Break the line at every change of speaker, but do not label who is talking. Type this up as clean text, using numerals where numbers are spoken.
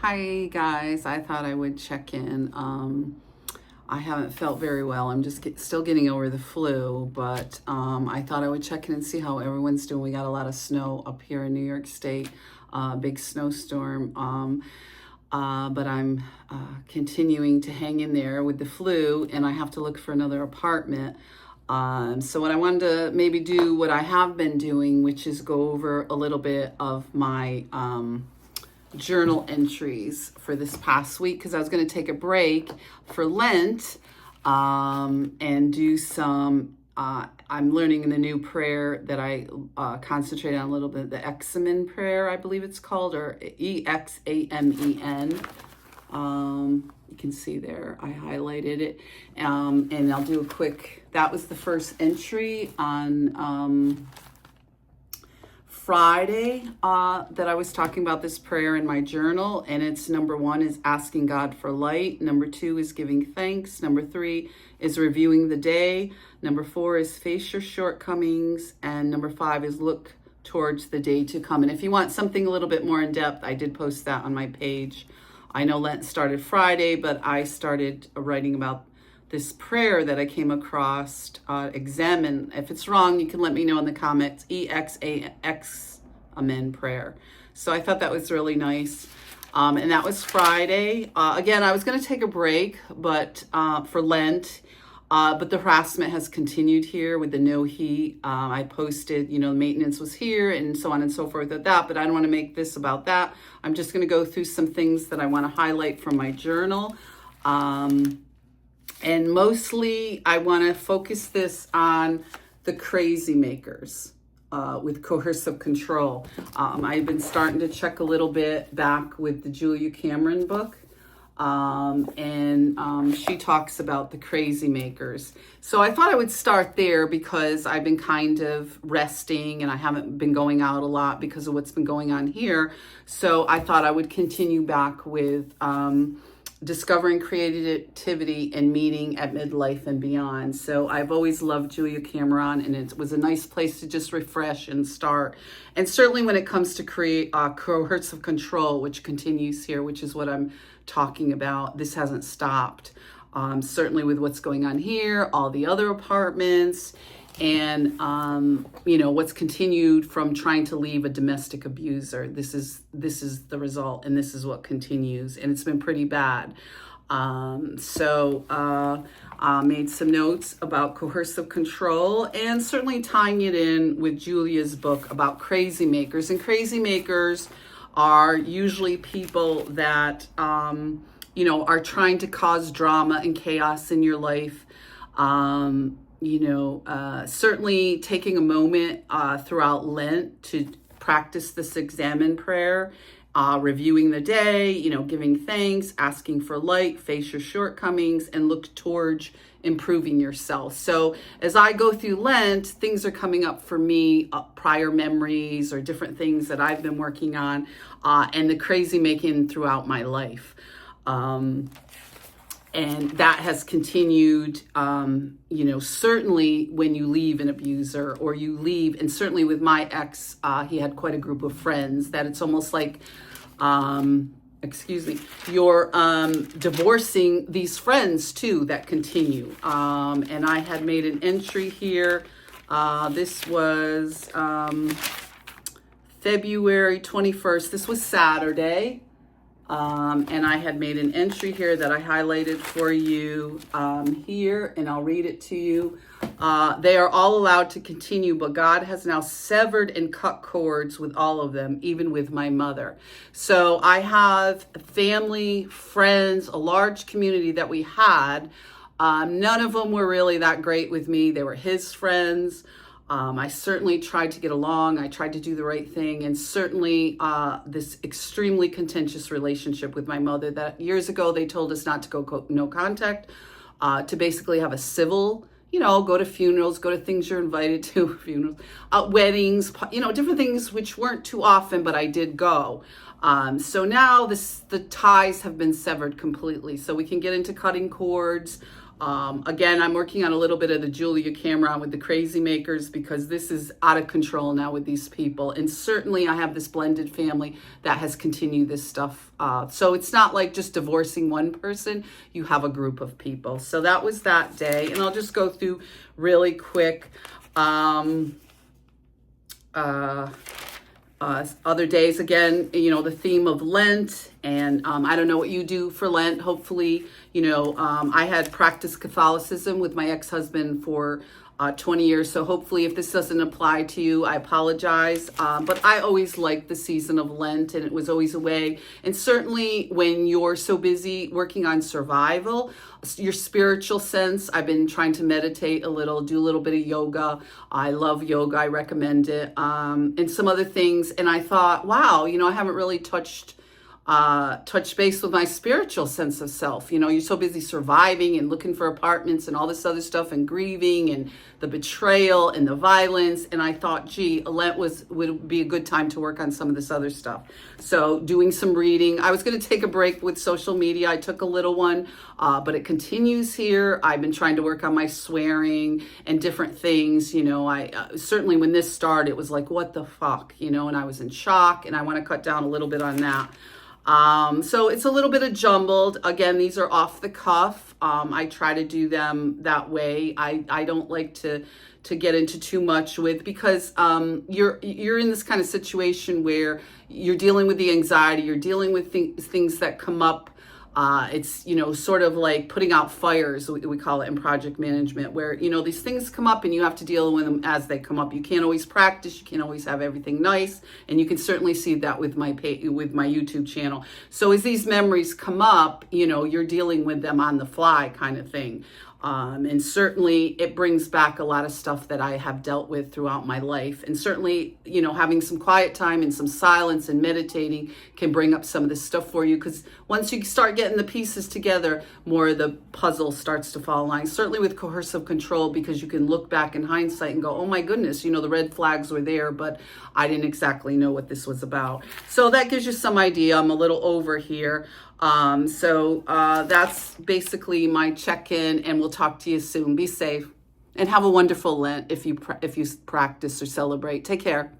Hi guys, I thought I would check in. I haven't felt very well. I'm just still getting over the flu, but I thought I would check in and see how everyone's doing. We got a lot of snow up here in New York State, big snowstorm. But I'm continuing to hang in there with the flu, and I have to look for another apartment. So what I wanted to maybe do, what I have been doing, which is go over a little bit of my journal entries for this past week, because I was going to take a break for Lent and do some, I'm learning the new prayer that I concentrate on a little bit, the Examen prayer, I believe it's called, or Examen. You can see there, I highlighted it. And I'll do a quick, that was the first entry on Friday that I was talking about this prayer in my journal, and it's number 1 is asking God for light. Number 2 is giving thanks. Number 3 is reviewing the day. Number 4 is face your shortcomings. And number 5 is look towards the day to come. And if you want something a little bit more in depth, I did post that on my page. I know Lent started Friday, but I started writing about this prayer that I came across, Examen. If it's wrong, you can let me know in the comments, Examen prayer. So I thought that was really nice. And that was Friday. Again, I was going to take a break, but for Lent, but the harassment has continued here with the no heat. I posted, maintenance was here and so on and so forth with that, but I don't want to make this about that. I'm just going to go through some things that I want to highlight from my journal. And mostly I want to focus this on the crazy makers with coercive control. I've been starting to check a little bit back with the Julia Cameron book. And she talks about the crazy makers. So I thought I would start there because I've been kind of resting and I haven't been going out a lot because of what's been going on here. So I thought I would continue back with discovering creativity and meaning at midlife and beyond. So I've always loved Julia Cameron, and it was a nice place to just refresh and start. And certainly when it comes to create coercive control, which continues here, which is what I'm talking about, this hasn't stopped. Certainly with what's going on here, all the other apartments, and what's continued from trying to leave a domestic abuser. This is the result, and this is what continues, and it's been pretty bad. So made some notes about coercive control, and certainly tying it in with Julia's book about crazy makers. And crazy makers are usually people that are trying to cause drama and chaos in your life. Certainly taking a moment throughout Lent to practice this Examen prayer, reviewing the day, giving thanks, asking for light, face your shortcomings, and look towards improving yourself. So as I go through Lent, things are coming up for me, prior memories or different things that I've been working on, and the crazy making throughout my life. And that has continued, certainly when you leave an abuser or you leave, and certainly with my ex, he had quite a group of friends that it's almost like, you're divorcing these friends too that continue. And I had made an entry here. This was February 21st. This was Saturday. And I had made an entry here that I highlighted for you here, and I'll read it to you. They are all allowed to continue, but God has now severed and cut cords with all of them, even with my mother. So I have family, friends, a large community that we had. None of them were really that great with me. They were his friends. I certainly tried to get along. I tried to do the right thing. And certainly this extremely contentious relationship with my mother that years ago they told us not to go no contact, to basically have a civil, go to funerals, go to things you're invited to, funerals, weddings, different things which weren't too often, but I did go. So now the ties have been severed completely. So we can get into cutting cords. Again, I'm working on a little bit of the Julia Cameron with the crazy makers because this is out of control now with these people. And certainly I have this blended family that has continued this stuff. So it's not like just divorcing one person, you have a group of people. So that was that day. And I'll just go through really quick. Other days, again, the theme of Lent, and I don't know what you do for Lent. Hopefully, I had practiced Catholicism with my ex-husband for 20 years. So hopefully if this doesn't apply to you, I apologize. But I always liked the season of Lent, and it was always a way. And certainly when you're so busy working on survival, your spiritual sense, I've been trying to meditate a little, do a little bit of yoga. I love yoga. I recommend it. And some other things. And I thought, wow, I haven't really touch base with my spiritual sense of self. You're so busy surviving and looking for apartments and all this other stuff and grieving and the betrayal and the violence. And I thought, gee, Lent would be a good time to work on some of this other stuff. So doing some reading. I was going to take a break with social media. I took a little one, but it continues here. I've been trying to work on my swearing and different things. I certainly when this started, it was like, what the fuck, and I was in shock, and I want to cut down a little bit on that. So it's a little bit of jumbled. Again, these are off the cuff. I try to do them that way. I don't like to get into too much with, because you're in this kind of situation where you're dealing with the anxiety, you're dealing with things that come up. It's, sort of like putting out fires, we call it in project management, where, these things come up and you have to deal with them as they come up. You can't always practice. You can't always have everything nice. And you can certainly see that with my YouTube channel. So as these memories come up, you're dealing with them on the fly kind of thing. And certainly it brings back a lot of stuff that I have dealt with throughout my life. And certainly, having some quiet time and some silence and meditating can bring up some of this stuff for you. Because once you start getting the pieces together, more of the puzzle starts to fall in line. Certainly with coercive control, because you can look back in hindsight and go, oh my goodness, the red flags were there, but I didn't exactly know what this was about. So that gives you some idea. I'm a little over here. So that's basically my check-in, and we'll talk to you soon. Be safe and have a wonderful Lent if you practice or celebrate. Take care.